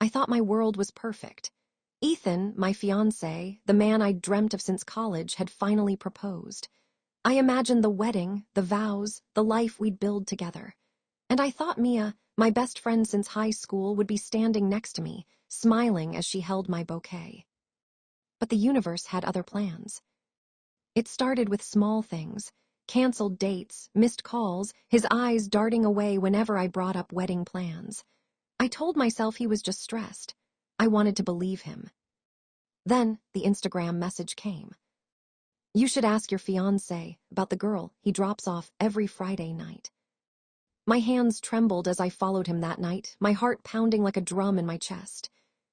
I thought my world was perfect. Ethan, my fiancé, the man I'd dreamt of since college, had finally proposed. I imagined the wedding, the vows, the life we'd build together. And I thought Mia, my best friend since high school, would be standing next to me, smiling as she held my bouquet. But the universe had other plans. It started with small things: canceled dates, missed calls, his eyes darting away whenever I brought up wedding plans. I told myself he was just stressed. I wanted to believe him. Then the Instagram message came. "You should ask your fiancé about the girl he drops off every Friday night." My hands trembled as I followed him that night, my heart pounding like a drum in my chest.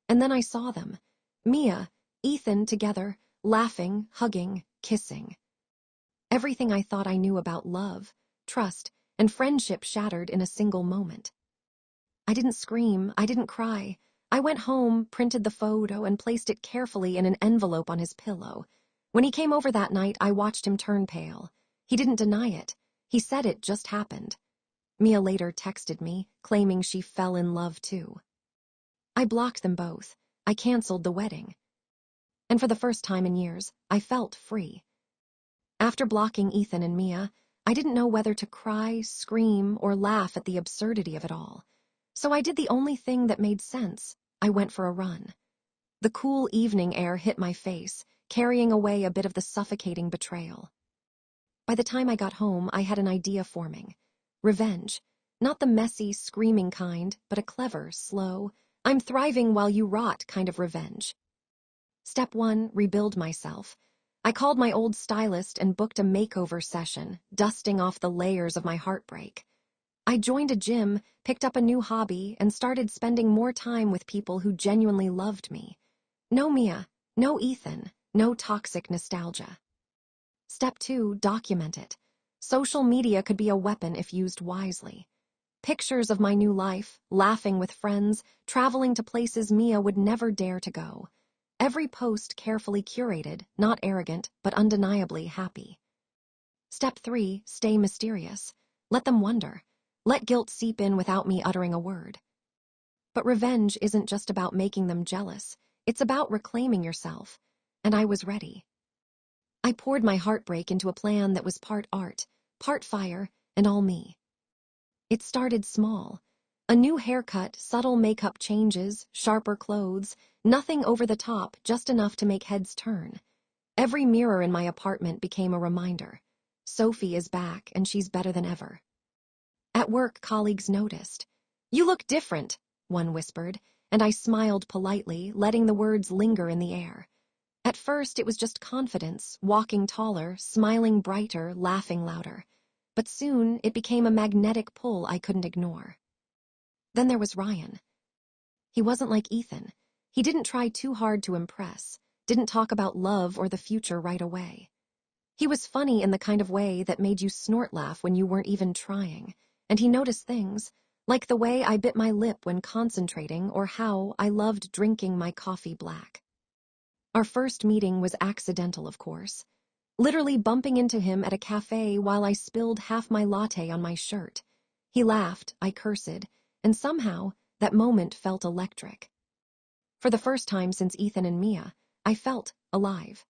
And then I saw them. Mia, Ethan together, laughing, hugging, kissing. Everything I thought I knew about love, trust, and friendship shattered in a single moment. I didn't scream, I didn't cry. I went home, printed the photo, and placed it carefully in an envelope on his pillow. When he came over that night, I watched him turn pale. He didn't deny it. He said it just happened. Mia later texted me, claiming she fell in love too. I blocked them both. I canceled the wedding. And for the first time in years, I felt free. After blocking Ethan and Mia, I didn't know whether to cry, scream, or laugh at the absurdity of it all. So I did the only thing that made sense. I went for a run. The cool evening air hit my face, carrying away a bit of the suffocating betrayal. By the time I got home, I had an idea forming. Revenge. Not the messy, screaming kind, but a clever, slow, I'm thriving while you rot kind of revenge. Step 1, rebuild myself. I called my old stylist and booked a makeover session, dusting off the layers of my heartbreak. I joined a gym, picked up a new hobby, and started spending more time with people who genuinely loved me. No Mia, no Ethan, no toxic nostalgia. Step 2, document it. Social media could be a weapon if used wisely. Pictures of my new life, laughing with friends, traveling to places Mia would never dare to go. Every post carefully curated, not arrogant, but undeniably happy. Step 3, stay mysterious. Let them wonder. Let guilt seep in without me uttering a word. But revenge isn't just about making them jealous. It's about reclaiming yourself. And I was ready. I poured my heartbreak into a plan that was part art, part fire, and all me. It started small. A new haircut, subtle makeup changes, sharper clothes, nothing over the top, just enough to make heads turn. Every mirror in my apartment became a reminder. Sophie is back, and she's better than ever. At work, colleagues noticed. "You look different," one whispered, and I smiled politely, letting the words linger in the air. At first, it was just confidence, walking taller, smiling brighter, laughing louder. But soon, it became a magnetic pull I couldn't ignore. Then there was Ryan. He wasn't like Ethan. He didn't try too hard to impress, didn't talk about love or the future right away. He was funny in the kind of way that made you snort laugh when you weren't even trying, and he noticed things, like the way I bit my lip when concentrating or how I loved drinking my coffee black. Our first meeting was accidental, of course. Literally bumping into him at a cafe while I spilled half my latte on my shirt. He laughed, I cursed, and somehow that moment felt electric. For the first time since Ethan and Mia, I felt alive.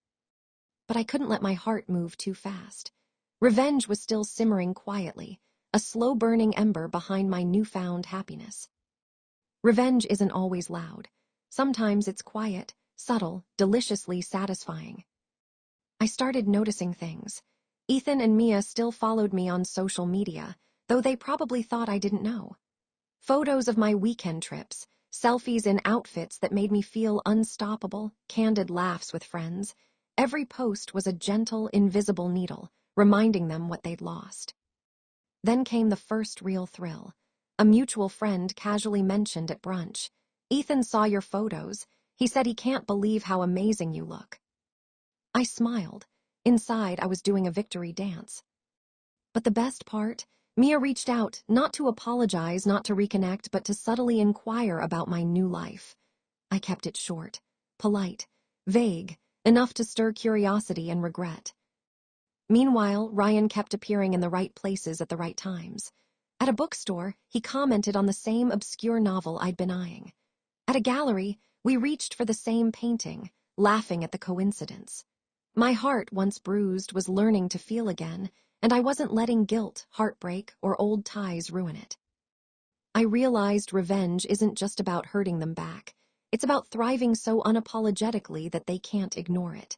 But I couldn't let my heart move too fast. Revenge was still simmering quietly, a slow-burning ember behind my newfound happiness. Revenge isn't always loud. Sometimes it's quiet, subtle, deliciously satisfying. I started noticing things. Ethan and Mia still followed me on social media, though they probably thought I didn't know. Photos of my weekend trips, selfies in outfits that made me feel unstoppable, candid laughs with friends. Every post was a gentle, invisible needle, reminding them what they'd lost. Then came the first real thrill. A mutual friend casually mentioned at brunch, "Ethan saw your photos. He said he can't believe how amazing you look." I smiled. Inside, I was doing a victory dance. But the best part, Mia reached out, not to apologize, not to reconnect, but to subtly inquire about my new life. I kept it short, polite, vague, enough to stir curiosity and regret. Meanwhile, Ryan kept appearing in the right places at the right times. At a bookstore, he commented on the same obscure novel I'd been eyeing. At a gallery, we reached for the same painting, laughing at the coincidence. My heart, once bruised, was learning to feel again, and I wasn't letting guilt, heartbreak, or old ties ruin it. I realized revenge isn't just about hurting them back. It's about thriving so unapologetically that they can't ignore it.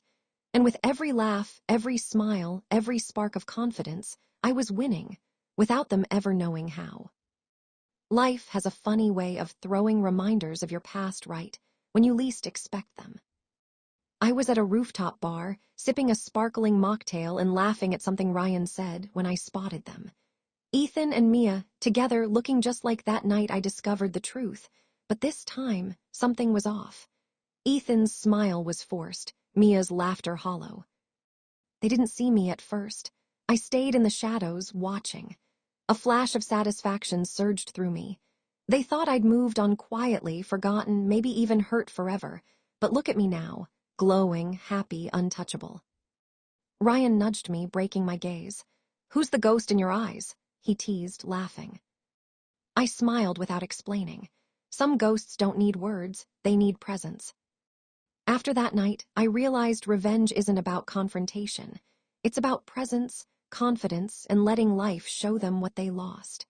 And with every laugh, every smile, every spark of confidence, I was winning, without them ever knowing how. Life has a funny way of throwing reminders of your past right when you least expect them. I was at a rooftop bar, sipping a sparkling mocktail and laughing at something Ryan said when I spotted them. Ethan and Mia, together looking just like that night I discovered the truth, but this time, something was off. Ethan's smile was forced, Mia's laughter hollow. They didn't see me at first. I stayed in the shadows, watching. A flash of satisfaction surged through me. They thought I'd moved on quietly, forgotten, maybe even hurt forever, but look at me now, glowing, happy, untouchable. Ryan nudged me, breaking my gaze. "Who's the ghost in your eyes?" he teased, laughing. I smiled without explaining. Some ghosts don't need words, they need presence. After that night, I realized revenge isn't about confrontation. It's about presence, confidence, and letting life show them what they lost.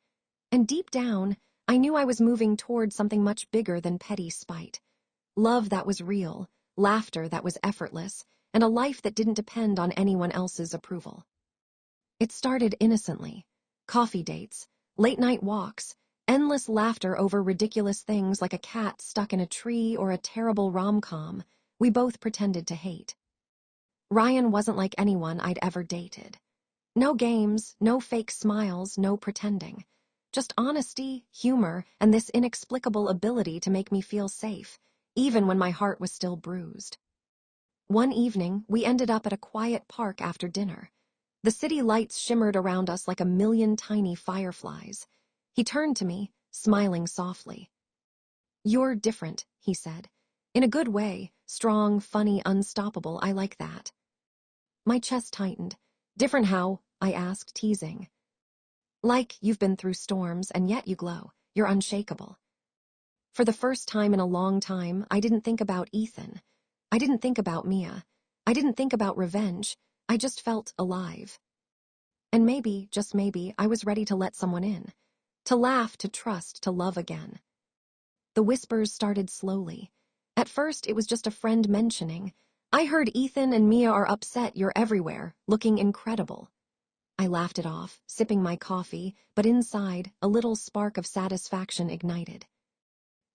And deep down, I knew I was moving toward something much bigger than petty spite. Love that was real, laughter that was effortless, and a life that didn't depend on anyone else's approval. It started innocently. Coffee dates, late-night walks, endless laughter over ridiculous things like a cat stuck in a tree or a terrible rom-com we both pretended to hate. Ryan wasn't like anyone I'd ever dated. No games, no fake smiles, no pretending. Just honesty, humor, and this inexplicable ability to make me feel safe, even when my heart was still bruised. One evening, we ended up at a quiet park after dinner. The city lights shimmered around us like a million tiny fireflies. He turned to me, smiling softly. "You're different," he said. "In a good way, strong, funny, unstoppable, I like that." My chest tightened. "Different how?" I asked, teasing. "Like you've been through storms, and yet you glow. You're unshakable." For the first time in a long time, I didn't think about Ethan. I didn't think about Mia. I didn't think about revenge. I just felt alive. And maybe, just maybe, I was ready to let someone in. To laugh, to trust, to love again. The whispers started slowly. At first, it was just a friend mentioning, "I heard Ethan and Mia are upset, you're everywhere, looking incredible." I laughed it off, sipping my coffee, but inside, a little spark of satisfaction ignited.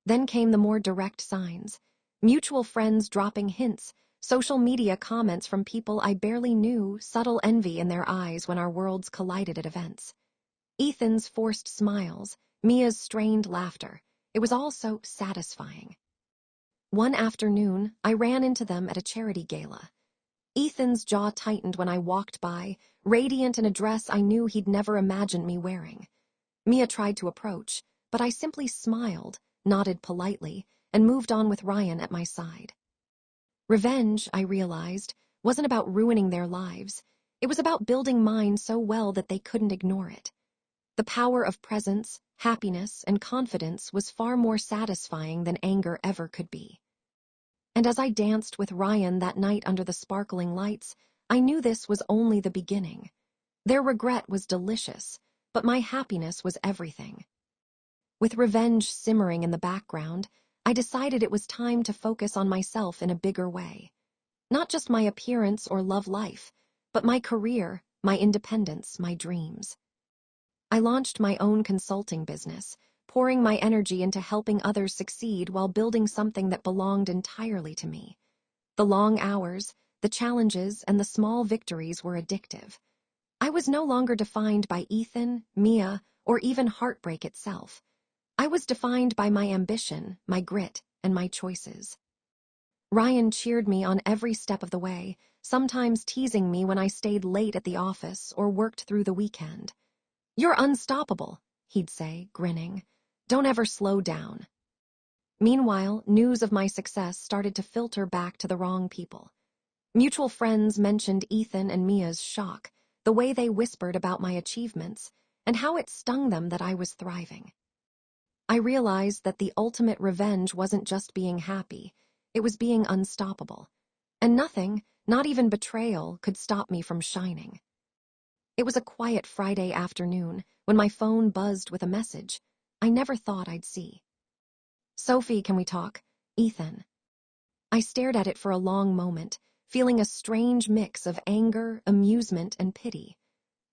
Then came the more direct signs. Mutual friends dropping hints, social media comments from people I barely knew, subtle envy in their eyes when our worlds collided at events. Ethan's forced smiles, Mia's strained laughter. It was all so satisfying. One afternoon, I ran into them at a charity gala. Ethan's jaw tightened when I walked by, radiant in a dress I knew he'd never imagined me wearing. Mia tried to approach, but I simply smiled, nodded politely, and moved on with Ryan at my side. Revenge, I realized, wasn't about ruining their lives. It was about building mine so well that they couldn't ignore it. The power of presence, happiness, and confidence was far more satisfying than anger ever could be. And as I danced with Ryan that night under the sparkling lights, I knew this was only the beginning. Their regret was delicious, but my happiness was everything. With revenge simmering in the background, I decided it was time to focus on myself in a bigger way. Not just my appearance or love life, but my career, my independence, my dreams. I launched my own consulting business, pouring my energy into helping others succeed while building something that belonged entirely to me. The long hours, the challenges, and the small victories were addictive. I was no longer defined by Ethan, Mia, or even Heartbreak itself. I was defined by my ambition, my grit, and my choices. Ryan cheered me on every step of the way, sometimes teasing me when I stayed late at the office or worked through the weekend. "You're unstoppable," he'd say, grinning. "Don't ever slow down." Meanwhile, news of my success started to filter back to the wrong people. Mutual friends mentioned Ethan and Mia's shock, the way they whispered about my achievements, and how it stung them that I was thriving. I realized that the ultimate revenge wasn't just being happy, it was being unstoppable. And nothing, not even betrayal, could stop me from shining. It was a quiet Friday afternoon when my phone buzzed with a message I never thought I'd see. "Sophie, can we talk? Ethan." I stared at it for a long moment, feeling a strange mix of anger, amusement, and pity.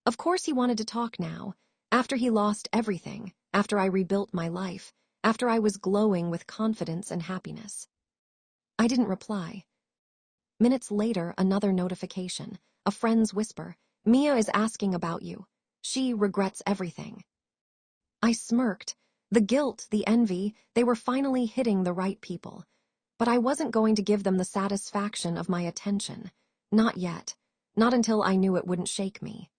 Of course he wanted to talk now, after he lost everything, after I rebuilt my life, after I was glowing with confidence and happiness. I didn't reply. Minutes later, another notification, a friend's whisper. "Mia is asking about you. She regrets everything." I smirked. The guilt, the envy, they were finally hitting the right people. But I wasn't going to give them the satisfaction of my attention. Not yet. Not until I knew it wouldn't shake me.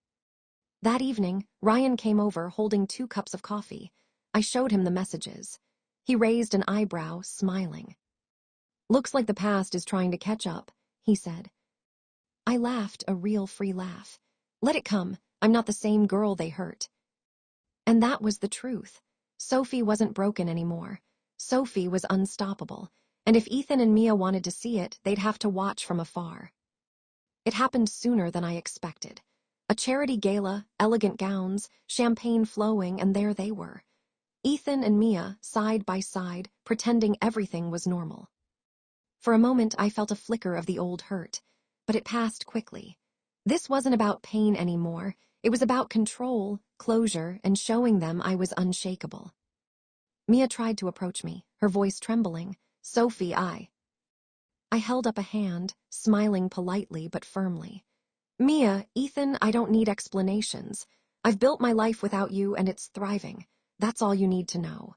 That evening, Ryan came over holding 2 cups of coffee. I showed him the messages. He raised an eyebrow, smiling. "Looks like the past is trying to catch up," he said. I laughed, a real free laugh. Let it come. I'm not the same girl they hurt. And that was the truth. Sophie wasn't broken anymore. Sophie was unstoppable. And if Ethan and Mia wanted to see it, they'd have to watch from afar. It happened sooner than I expected. A charity gala, elegant gowns, champagne flowing, and there they were. Ethan and Mia, side by side, pretending everything was normal. For a moment, I felt a flicker of the old hurt, but it passed quickly. This wasn't about pain anymore. It was about control, closure, and showing them I was unshakable. Mia tried to approach me, her voice trembling. "Sophie, I held up a hand, smiling politely but firmly. "Mia, Ethan, I don't need explanations. I've built my life without you and it's thriving. That's all you need to know."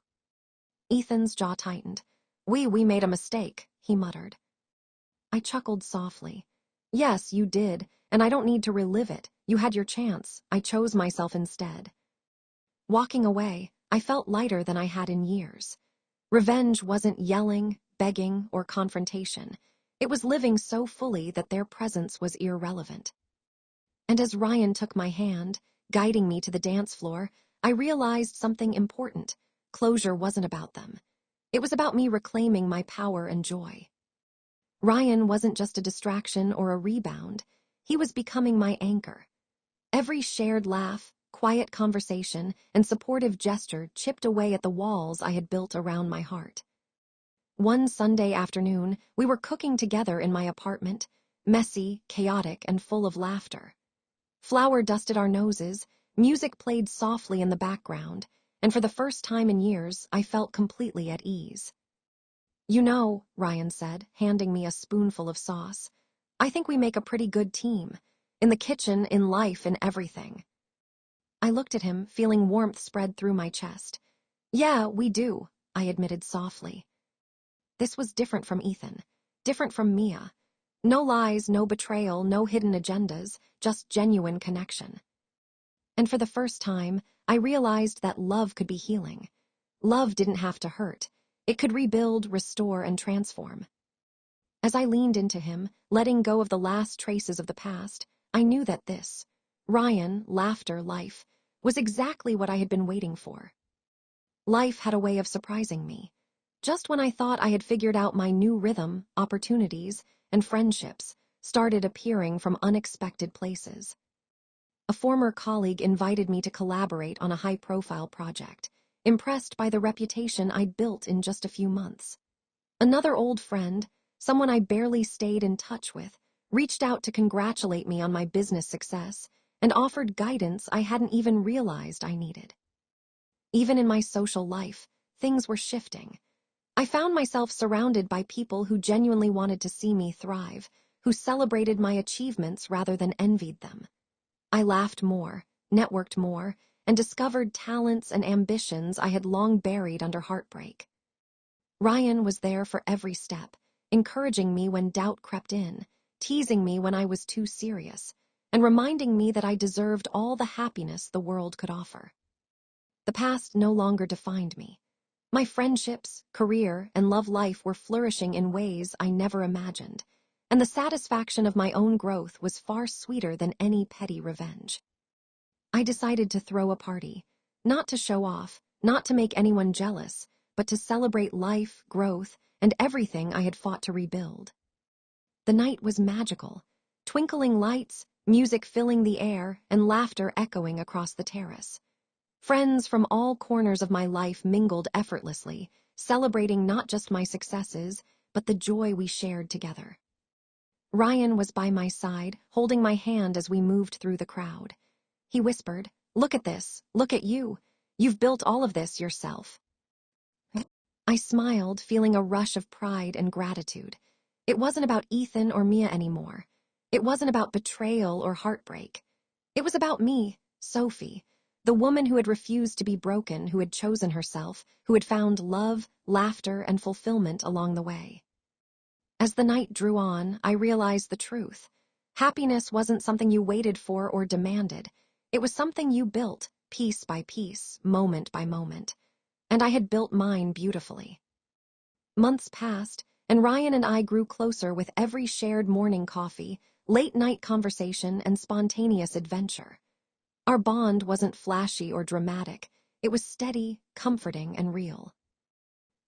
Ethan's jaw tightened. We made a mistake," he muttered. I chuckled softly. "Yes, you did, and I don't need to relive it. You had your chance. I chose myself instead." Walking away, I felt lighter than I had in years. Revenge wasn't yelling, begging, or confrontation. It was living so fully that their presence was irrelevant. And as Ryan took my hand, guiding me to the dance floor, I realized something important. Closure wasn't about them. It was about me reclaiming my power and joy. Ryan wasn't just a distraction or a rebound. He was becoming my anchor. Every shared laugh, quiet conversation, and supportive gesture chipped away at the walls I had built around my heart. One Sunday afternoon, we were cooking together in my apartment, messy, chaotic, and full of laughter. Flour dusted our noses, music played softly in the background, and for the first time in years, I felt completely at ease. "You know," Ryan said, handing me a spoonful of sauce, "I think we make a pretty good team. In the kitchen, in life, in everything." I looked at him, feeling warmth spread through my chest. "Yeah, we do," I admitted softly. This was different from Ethan, different from Mia. No lies, no betrayal, no hidden agendas, just genuine connection. And for the first time, I realized that love could be healing. Love didn't have to hurt. It could rebuild, restore, and transform. As I leaned into him, letting go of the last traces of the past, I knew that this, Ryan, laughter, life, was exactly what I had been waiting for. Life had a way of surprising me. Just when I thought I had figured out my new rhythm, opportunities, and friendships started appearing from unexpected places. A former colleague invited me to collaborate on a high-profile project, impressed by the reputation I'd built in just a few months. Another old friend, someone I barely stayed in touch with, reached out to congratulate me on my business success and offered guidance I hadn't even realized I needed. Even in my social life, things were shifting. I found myself surrounded by people who genuinely wanted to see me thrive, who celebrated my achievements rather than envied them. I laughed more, networked more, and discovered talents and ambitions I had long buried under heartbreak. Ryan was there for every step, encouraging me when doubt crept in, teasing me when I was too serious, and reminding me that I deserved all the happiness the world could offer. The past no longer defined me. My friendships, career, and love life were flourishing in ways I never imagined, and the satisfaction of my own growth was far sweeter than any petty revenge. I decided to throw a party, not to show off, not to make anyone jealous, but to celebrate life, growth, and everything I had fought to rebuild. The night was magical. Twinkling lights, music filling the air, and laughter echoing across the terrace. Friends from all corners of my life mingled effortlessly, celebrating not just my successes, but the joy we shared together. Ryan was by my side, holding my hand as we moved through the crowd. He whispered, "Look at this, look at you. You've built all of this yourself." I smiled, feeling a rush of pride and gratitude. It wasn't about Ethan or Mia anymore. It wasn't about betrayal or heartbreak. It was about me, Sophie, the woman who had refused to be broken, who had chosen herself, who had found love, laughter, and fulfillment along the way. As the night drew on, I realized the truth. Happiness wasn't something you waited for or demanded. It was something you built, piece by piece, moment by moment. And I had built mine beautifully. Months passed, and Ryan and I grew closer with every shared morning coffee, late-night conversation, and spontaneous adventure. Our bond wasn't flashy or dramatic. It was steady, comforting, and real.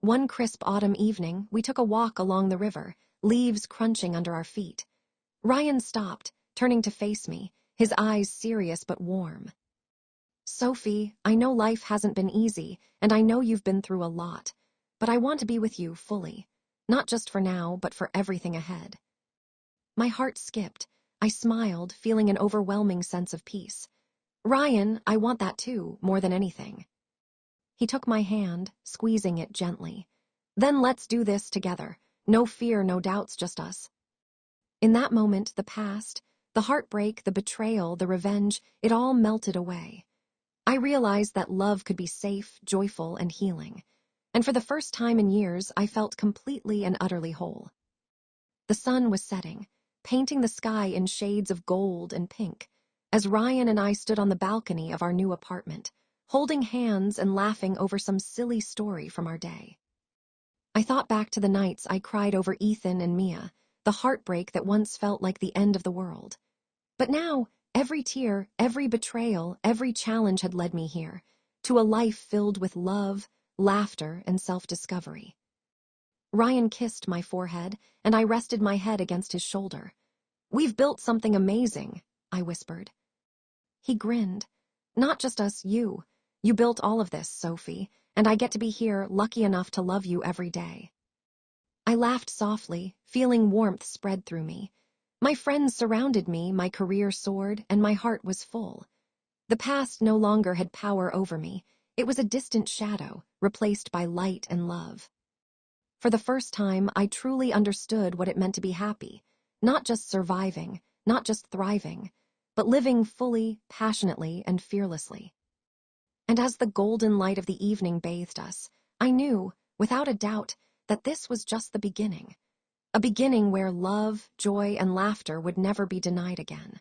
One crisp autumn evening, we took a walk along the river, leaves crunching under our feet. Ryan stopped, turning to face me, his eyes serious but warm. "Sophie, I know life hasn't been easy, and I know you've been through a lot, but I want to be with you fully, not just for now, but for everything ahead." My heart skipped. I smiled, feeling an overwhelming sense of peace. "Ryan, I want that too, more than anything." He took my hand, squeezing it gently. "Then let's do this together. No fear, no doubts, just us." In that moment, the past, the heartbreak, the betrayal, the revenge, it all melted away. I realized that love could be safe, joyful, and healing. And for the first time in years, I felt completely and utterly whole. The sun was setting, painting the sky in shades of gold and pink, as Ryan and I stood on the balcony of our new apartment, holding hands and laughing over some silly story from our day. I thought back to the nights I cried over Ethan and Mia, the heartbreak that once felt like the end of the world. But now, every tear, every betrayal, every challenge had led me here, to a life filled with love, laughter, and self-discovery. Ryan kissed my forehead, and I rested my head against his shoulder. "We've built something amazing," I whispered. He grinned. "Not just us, you. You built all of this, Sophie, and I get to be here, lucky enough to love you every day." I laughed softly, feeling warmth spread through me. My friends surrounded me, my career soared, and my heart was full. The past no longer had power over me. It was a distant shadow, replaced by light and love. For the first time, I truly understood what it meant to be happy, not just surviving, not just thriving, but living fully, passionately, and fearlessly. And as the golden light of the evening bathed us, I knew, without a doubt, that this was just the beginning. A beginning where love, joy, and laughter would never be denied again.